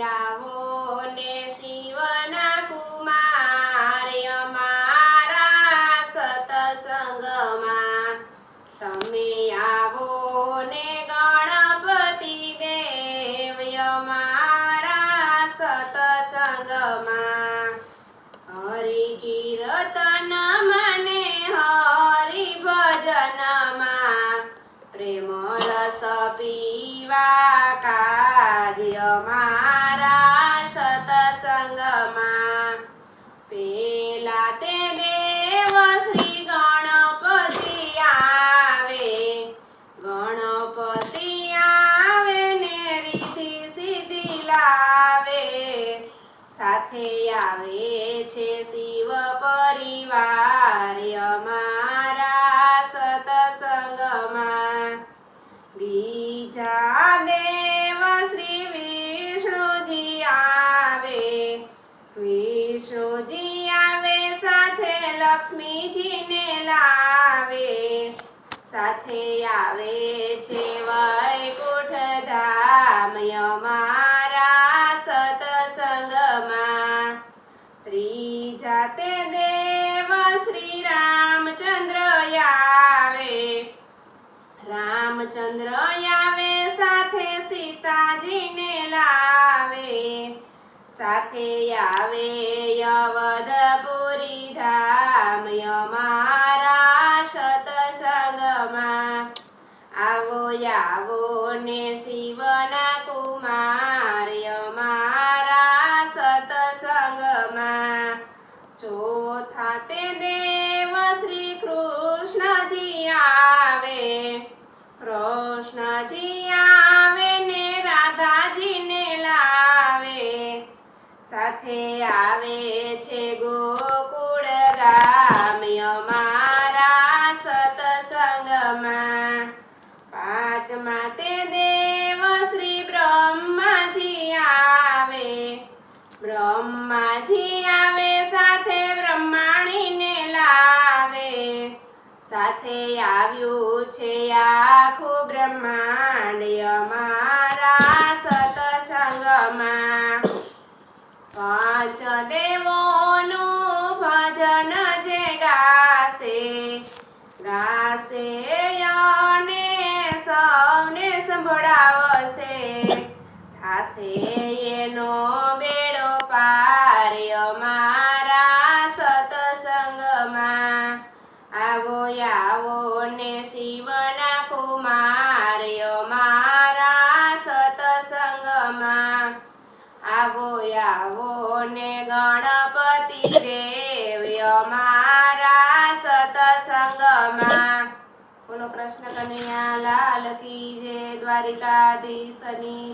આવો ને શિવના કુમાર અમારા સતસંગમાં, તમે આવો ને ગણપતિ દેવ અમારા સતસંગમાં. હરિ કીર્તન મને હરિ ભજનમાં, પ્રેમ રસ પીવા કાજ અમારા સતસંગમાં. પેલા તે દેવ શ્રી ગણપતિ આવે, ગણપતિ આવે ને રીતિ સિદ્ધિ લાવે, સાથે આવે છે શિવ પરિવાર અમારા સતસંગમાં. બીજા દેવ શ્રી વિષ્ણુજી આવે, વિષ્ણુજી આવે સાથે લક્ષ્મીજીને લાવે, સાથે આવે છે વૈકુંઠ ધામ અમારા સતસંગમાં. ત્રીજા તે દેવ શ્રી રામચંદ્ર આવે, રામચંદ્ર આવે સાથે સીતાજીને લાવે, સાથે આવે અવધપુરી ધામ અમારા સતસંગમાં. આવો આવો ને શિવના કુમાર અમારા સતસંગમાં. ચોથા તે દેવ શ્રી કૃષ્ણજી આવે, કૃષ્ણજી આવે ને રાધાજીને લાવે, સાથે આવે છે ગોકુળ ગામ અમારા સતસંગમાં. પાંચમા તે દેવ શ્રી બ્રહ્માજી આવે, બ્રહ્માજી આવે સાથે બ્રહ્માણીને લાવે, સાથે આવ્યું છે આખું બ્રહ્માંડ અમારા સતસંગમાં. પાંચ દેવોનું ભજન જે ગાશે, ગાશે અને સૌને સંભળાવશે, થાશે એનો બેડો પાર અમારા સતસંગમાં. આવો આવો ને શિવના કુમાર અમારા સતસંગમાં. આવો આવો ને ગણપતિ દેવ અમારા સતસંગમાં. બોલો કૃષ્ણ કનૈયા લાલ કી જય, દ્વારિકાધીશની જય.